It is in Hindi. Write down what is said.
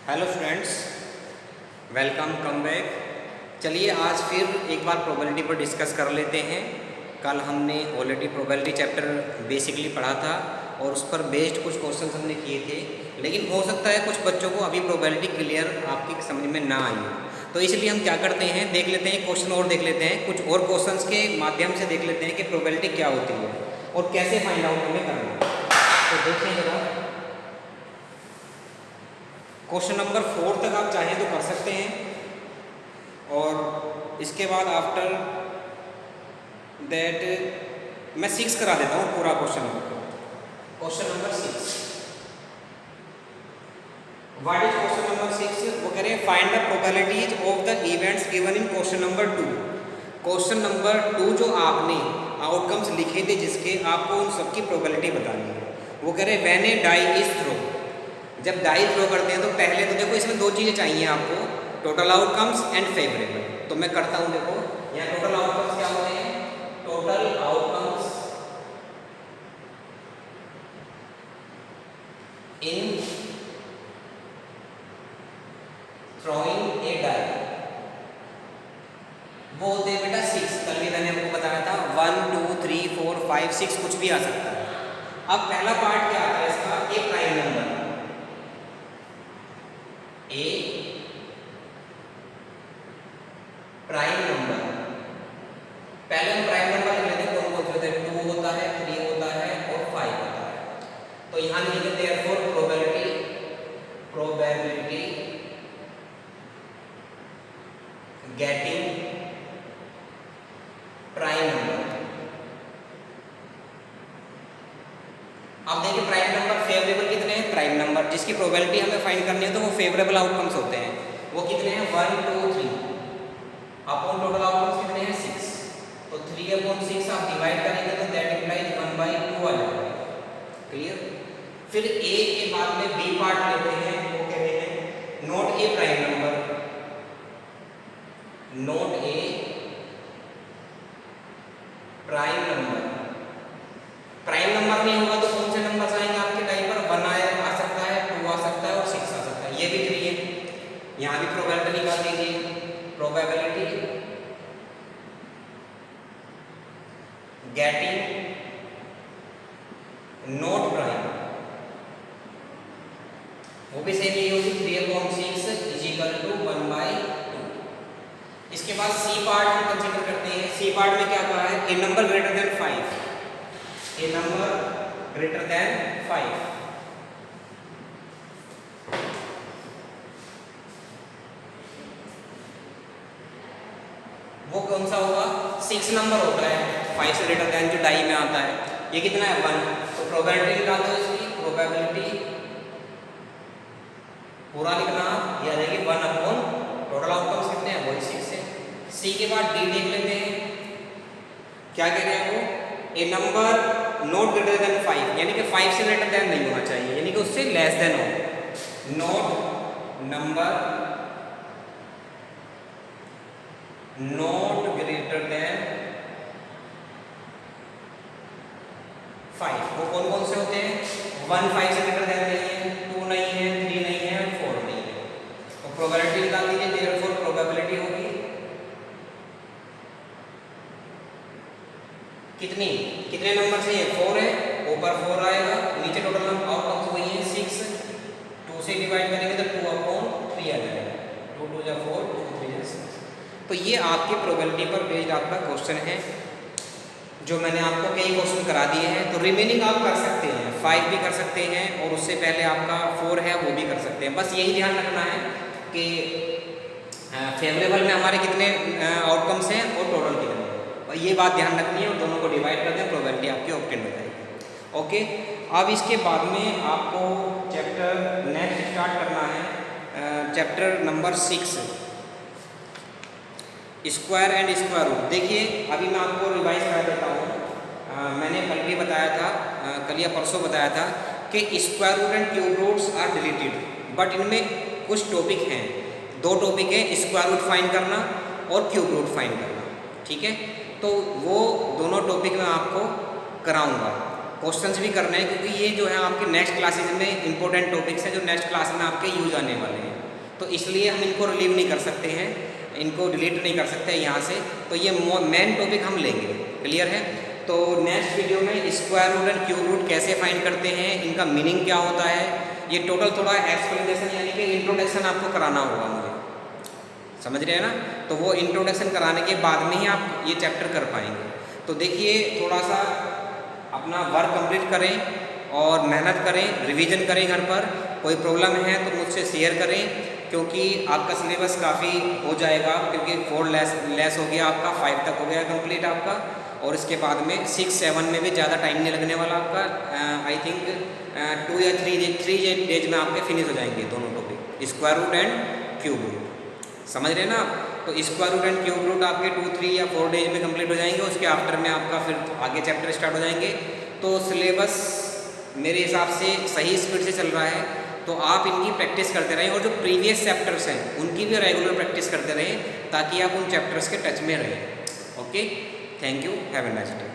Hello students, welcome come back. चलिए आज फिर एक बार प्रोबेबिलिटी पर डिस्कस कर लेते हैं। कल हमने ऑलरेडी प्रोबेबिलिटी चैप्टर बेसिकली पढ़ा था और उस पर बेस्ड कुछ क्वेश्चंस हमने किए थे, लेकिन हो सकता है कुछ बच्चों को अभी प्रोबेबिलिटी क्लियर आपकी समझ में ना आई हो। तो इसलिए हम क्या करते हैं, देख लेते हैं क्वेश्चन और देख लेते हैं, कुछ और क्वेश्चंस के माध्यम से देख लेते हैं कि प्रोबेबिलिटी क्या होती है और कैसे फाइंड आउट हमें करना है। तो देखिए जरा, क्वेश्चन नंबर 4 तक आप चाहें तो कर सकते हैं और इसके बाद आफ्टर दैट मैं 6 करा देता हूँ पूरा question number. Question number 6, what is question number 6? वो कह रहे हैं find the probabilities of the events given in question number 2। Question number 2 जो आपने आउटकम्स लिखे थे जिसके, आपको उन सबकी प्रोबेबिलिटी बतानी है। वो कह रहे हैं when a die is throw, जब डाई थ्रो करते हैं तो पहले तो देखो इसमें दो चीज़ें चाहिए आपको, टोटल आउटकम्स एंड फेवरेबल। तो मैं करता हूँ, देखो यहाँ टोटल आउटकम्स क्या होते हैं? Total outcomes in throwing a die वो होते हैं बेटा 6। कल भी मैंने आपको बताया था 1 2 3 4 5 6 कुछ भी आ सकता है। अब पहला पार्ट क्या आता है इसका? ए प्राइम नंबर, ए प्राइम नंबर। पहले हम प्राइम नंबर लिख लेते हैं, कौन कौन से होते हैं? 2 होता है, 3 होता है और 5 होता है। तो यहां लिख लेते हैं for probability getting prime number. अब देखिए प्राइम नंबर फेवरेबल कितने हैं? प्राइम नंबर जिसकी प्रोबेबिलिटी हमें फाइंड करनी है तो वो फेवरेबल आउटकम्स होते हैं। वो कितने हैं? 1 2 3 अपॉन टोटल आउटकम्स कितने हैं? 6। तो 3/6 आप डिवाइड करेंगे तो दैट इंप्लाइज 1/2 आ जाएगा। क्लियर? फिर ए के बाद में बी पार्ट लेते हैं, वो कहते हैं नोट ए प्राइम नंबर, नोट ए प्राइम नंबर। प्राइम नंबर नहीं होगा तो कौन से नंबर आएंगे आपके टाइम पर? 1 आ सकता है, 2 आ सकता है और 6 आ सकता है। ये भी ट्री है। यहां भी प्रोबेबिलिटी निकाल दीजिए, प्रोबेबिलिटी गेटिंग नोट प्राइम, वो भी सेम यही होगी 3/6 इज इक्वल टू 1/2। इसके बाद सी पार्ट हम कंसीडर करते हैं। सी पार्ट में क्या कहा है? ए नंबर ग्रेटर देन 5, ए नंबर ग्रेटर देन 5। वो कौन सा होगा? 6 नंबर होता है 5 से ग्रेटर देन, जो डाई में आता है। ये कितना है? 1। तो प्रोबेबिलिटी निकाल दो इसकी, प्रोबेबिलिटी पूरा लिखना, ये आ जाएगी 1 अपॉन टोटल आउटकम्स कितने हैं? वही 6 है। सी के बाद डी देख लेते हैं, क्या कह रहे हैं वो? ए नंबर नॉट ग्रेटर देन 5, यानी कि 5 से ग्रेटर देन नहीं होना चाहिए, यानी कि उससे लेस देन हो। Not number not greater than 5। वो कौन कौन से होते हैं? 1 5 से ग्रेटर देन नहीं है, 2 नहीं है, 3 नहीं है, 4 नहीं है। तो प्रोबेबिलिटी निकाल दीजिए, देयरफॉर प्रोबेबिलिटी होगी कितनी? कितने नंबर से? 4 है, ऊपर 4 आएगा, नीचे टोटल आउटकम्स वही है 6। 2 से डिवाइड करेंगे तो 2/3 आ जाएगा। 2 2 जा 4, 2 3 जा 6। तो ये आपकी प्रोबेबिलिटी पर बेस्ड आपका क्वेश्चन है, जो मैंने आपको कई क्वेश्चन करा दिए हैं। तो रिमेनिंग आप कर सकते हैं, 5 भी कर सकते हैं और उससे पहले आपका 4 है वो भी कर सकते हैं। बस यही ध्यान रखना है कि फेवरेबल में हमारे कितने आउटकम्स हैं और टोटल कितने हैं, और ये बात ध्यान रखनी है और दोनों को डिवाइड कर दें, प्रोबेबिलिटी आपकी ऑब्टेन हो जाएगी। ओके, अब इसके बाद में आपको चैप्टर नेक्स्ट स्टार्ट करना है, chapter number 6, square and square root. देखिए अभी मैं आपको रिवाइज करा देता हूँ। मैंने कल भी बताया था, कल या परसों बताया था कि square root and cube roots are deleted, but इनमें कुछ टॉपिक हैं, 2 टॉपिक है, स्क्वायर रूट फाइंड करना और क्यूब रूट फाइंड करना। ठीक है, तो वो दोनों टॉपिक मैं आपको कराऊंगा। क्वेश्चंस भी करने हैं, क्योंकि ये जो है आपके नेक्स्ट क्लासेज में इंपॉर्टेंट टॉपिक्स हैं जो नेक्स्ट क्लास में आपके यूज आने वाले हैं। तो इसलिए हम इनको रिलीव नहीं कर सकते हैं, इनको डिलीट नहीं कर सकते यहाँ से। तो ये मेन टॉपिक हम लेंगे, क्लियर है। तो नेक्स्ट वीडियो में square root and cube root कैसे फाइंड करते हैं, इनका मीनिंग क्या होता है, ये टोटल थोड़ा एक्सप्लेनेशन यानी कि इंट्रोडक्शन आपको कराना होगा मुझे, समझ रहे हैं ना। तो वो इंट्रोडक्शन कराने के बाद में ही आप ये चैप्टर कर पाएंगे। तो देखिए थोड़ा सा अपना वर्क कंप्लीट करें और मेहनत करें, रिवीजन करें घर पर। कोई प्रॉब्लम है तो मुझसे शेयर करें, क्योंकि आपका सिलेबस काफ़ी हो जाएगा, क्योंकि 4 लेस हो गया आपका, 5 तक हो गया कंप्लीट आपका, और इसके बाद में 6, 7 में भी ज़्यादा टाइम नहीं लगने वाला आपका। आई थिंक 2 या 3 डेज में आपके फिनिश हो जाएंगे दोनों topic, square root and cube root, समझ रहे हैं ना आप। तो square root and cube root आपके 2, 3 या 4 डेज में कंप्लीट हो जाएंगे। उसके आफ्टर में आपका फिर आगे चैप्टर स्टार्ट हो जाएंगे। तो सिलेबस मेरे हिसाब से सही स्पीड से चल रहा है, तो आप इनकी प्रैक्टिस करते रहें, और जो प्रीवियस चैप्टर्स हैं उनकी भी रेगुलर प्रैक्टिस करते रहें, ताकि आप उन चैप्टर्स के टच में रहें। Okay, thank you, have a nice day.